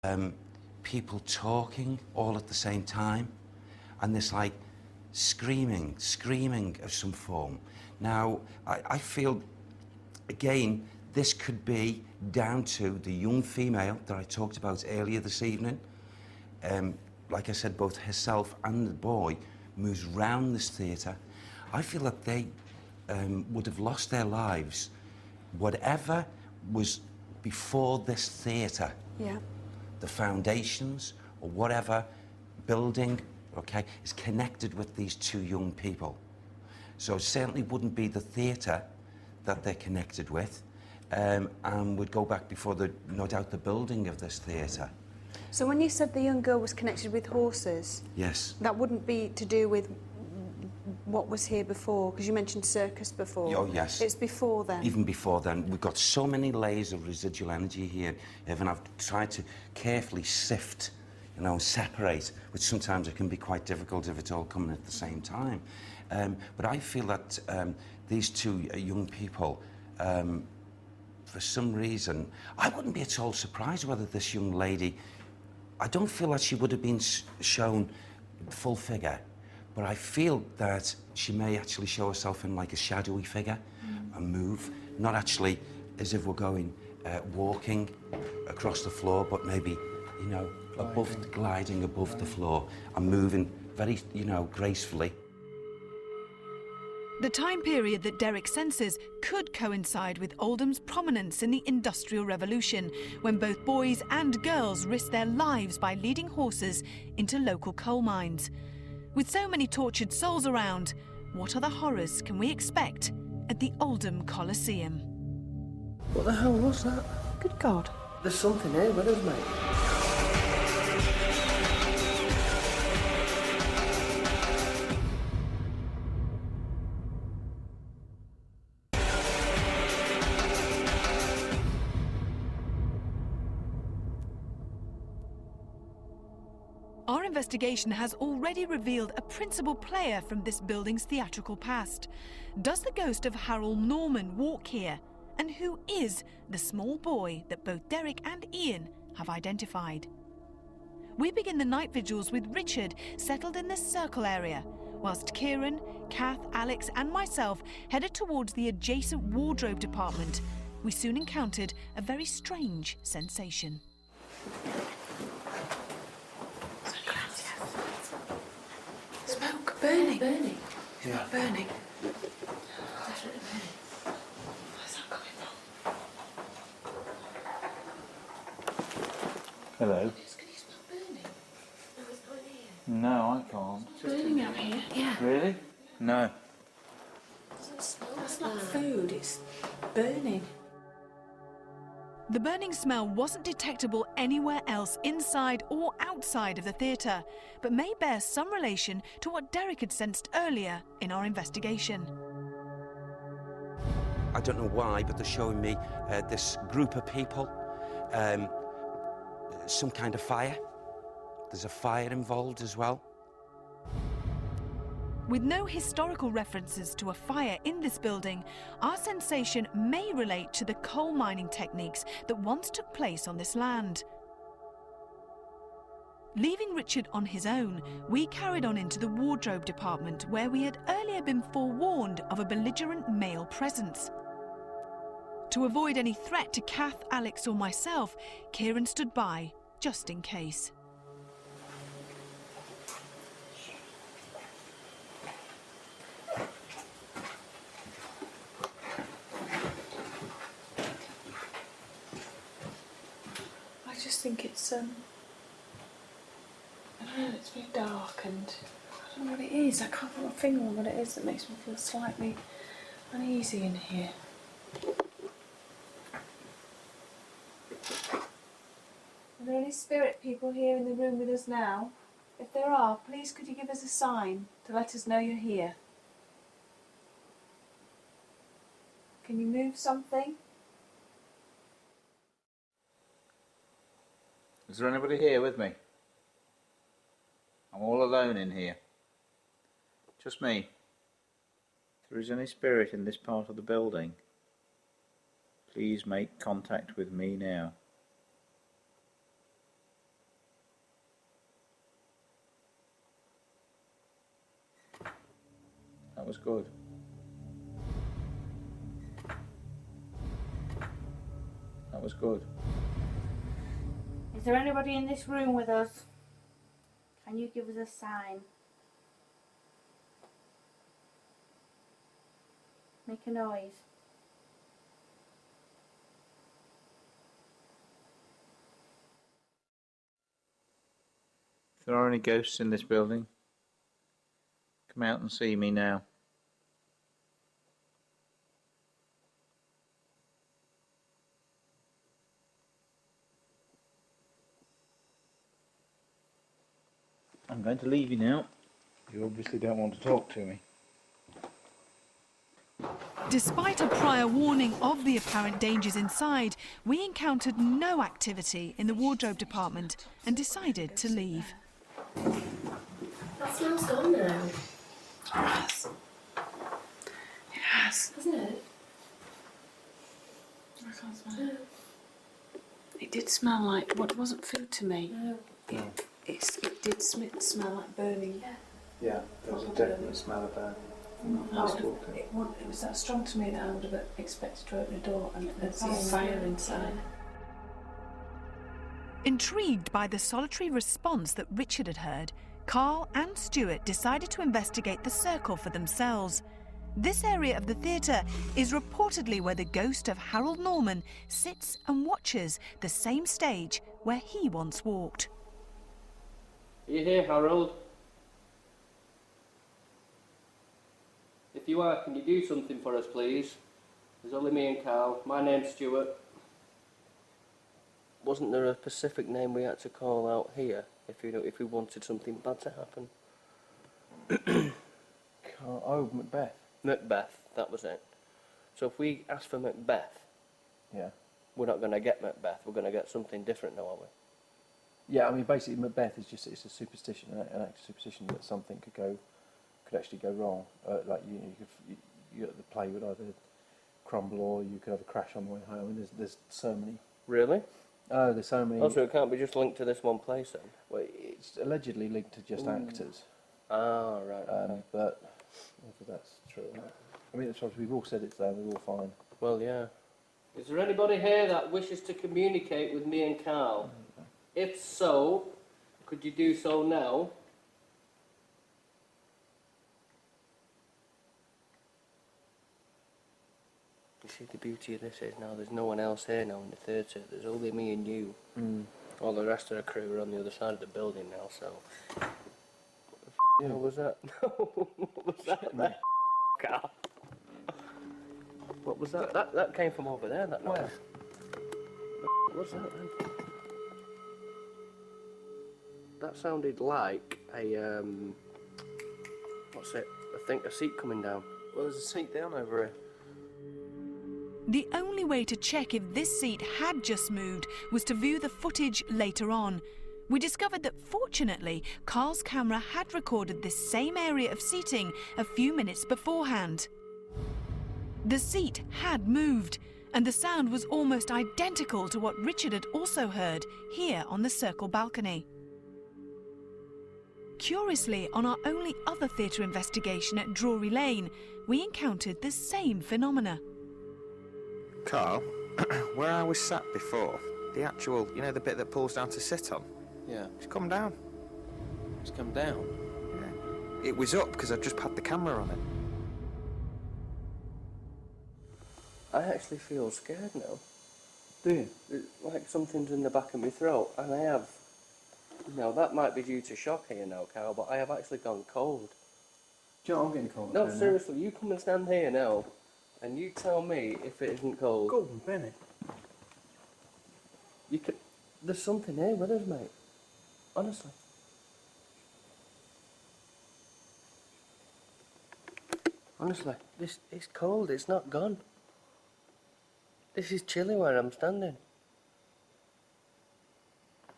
um, people talking all at the same time, and this like screaming of some form. Now, I feel, again, this could be down to the young female that I talked about earlier this evening. Like I said, both herself and the boy moves round this theatre. I feel that they would have lost their lives, whatever was before this theatre. Yeah. The foundations or whatever building, okay, is connected with these two young people. So it certainly wouldn't be the theatre that they're connected with, and would go back before no doubt the building of this theatre. So when you said the young girl was connected with horses, Yes. that wouldn't be to do with what was here before, because you mentioned circus before. Oh, yes. It's before then. Even before then. We've got so many layers of residual energy here, Evan. I've tried to carefully sift, you know, separate, which sometimes it can be quite difficult if it's all coming at the same time. But I feel that these two young people, for some reason, I wouldn't be at all surprised whether this young lady, I don't feel that she would have been shown full figure, but I feel that she may actually show herself in like a shadowy figure, a move, not actually as if we're going walking across the floor, but maybe, you know, gliding above the floor and moving very, you know, gracefully. The time period that Derek senses could coincide with Oldham's prominence in the Industrial Revolution, when both boys and girls risked their lives by leading horses into local coal mines. With so many tortured souls around, what other horrors can we expect at the Oldham Coliseum? What the hell was that? Good God. There's something here with us, mate. Our investigation has already revealed a principal player from this building's theatrical past. Does the ghost of Harold Norman walk here? And who is the small boy that both Derek and Ian have identified? We begin the night vigils with Richard settled in this circle area, whilst Kieran, Kath, Alex and myself headed towards the adjacent wardrobe department. We soon encountered a very strange sensation. Smoke. Burning. Burning. Yeah. Burning. Definitely burning. Where's that coming from? Hello. Can you smell burning? No, it's not in here. No, I can't. Burning out here? Yeah. Really? No. It doesn't smell That's not food, it's burning. The burning smell wasn't detectable anywhere else inside or outside of the theatre, but may bear some relation to what Derek had sensed earlier in our investigation. I don't know why, but they're showing me this group of people, some kind of fire. There's a fire involved as well. With no historical references to a fire in this building, our sensation may relate to the coal mining techniques that once took place on this land. Leaving Richard on his own, we carried on into the wardrobe department, where we had earlier been forewarned of a belligerent male presence. To avoid any threat to Kath, Alex or myself, Kieran stood by, just in case. I just think it's, I don't know, it's very dark and I don't know what it is. I can't put my finger on what it is that makes me feel slightly uneasy in here. Are there any spirit people here in the room with us now? If there are, please could you give us a sign to let us know you're here? Can you move something? Is there anybody here with me? I'm all alone in here. Just me. If there is any spirit in this part of the building, please make contact with me now. was good. That was good. Is there anybody in this room with us? Can you give us a sign? Make a noise. If there are any ghosts in this building, come out and see me now. I'm going to leave you now. You obviously don't want to talk to me. Despite a prior warning of the apparent dangers inside, we encountered no activity in the wardrobe department and decided to leave. That smell's gone now, Yes. It has. hasn't it? I can't smell it. It did smell like what wasn't food to me. No. It did smell like burning. Yeah, there was a definite smell of burn. It was that strong to me that I would have expected to open a door and see a fire inside. Intrigued by the solitary response that Richard had heard, Carl and Stuart decided to investigate the circle for themselves. This area of the theatre is reportedly where the ghost of Harold Norman sits and watches the same stage where he once walked. Are you here, Harold? If you are, can you do something for us, please? There's only me and Carl. My name's Stuart. Wasn't there a specific name we had to call out here if we wanted something bad to happen? Oh, Macbeth. Macbeth, that was it. So if we ask for Macbeth, Yeah. we're not going to get Macbeth. We're going to get something different now, are we? Yeah, I mean, basically, Macbeth is just, it's a superstition, an act of superstition that something could actually go wrong. Like, the play would either crumble or you could have a crash on the way home. And there's so many. Really? Oh, there's so many. Oh, so it can't be just linked to this one place then? Well, it's allegedly linked to just actors. Ah, right. Okay. But whether that's true or not. I mean, it's we've all said it's there, we're all fine. Well, yeah. Is there anybody here that wishes to communicate with me and Carl? If so, could you do so now? You see, the beauty of this is now there's no one else here now in the theatre. There's only me and you. All the rest of the crew are on the other side of the building now, so... What was that? What was that? Carl? What was that? That came from over there, that noise. What was that then? That sounded like a, what's it? I think a seat coming down. Well, there's a seat down over here. The only way to check if this seat had just moved was to view the footage later on. We discovered that fortunately, Carl's camera had recorded this same area of seating a few minutes beforehand. The seat had moved, and the sound was almost identical to what Richard had also heard here on the Circle balcony. Curiously, on our only other theatre investigation at Drury Lane, we encountered the same phenomena. Carl, where I was sat before, the actual, the bit that pulls down to sit on, Yeah. it's come down. It's come down. Yeah. It was up because I'd just had the camera on it. I actually feel scared now. Do you? It's like something's in the back of my throat, and I have... Now, that might be due to shock here now, Carl, but I have actually gone cold. Do you know what I'm getting cold? No, seriously, you come and stand here now, and you tell me if it isn't cold. Gordon Bennett. You could... There's something here with us, mate. Honestly. Honestly, it's cold, it's not gone. This is chilly where I'm standing.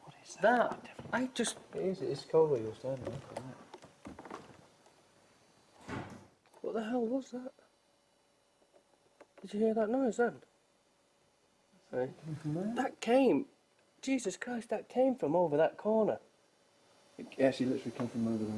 What is that? I just... It's cold where you're standing. What the hell was that? Did you hear that noise then? Hey. That came... Jesus Christ, that came from over that corner. It actually literally came from over there.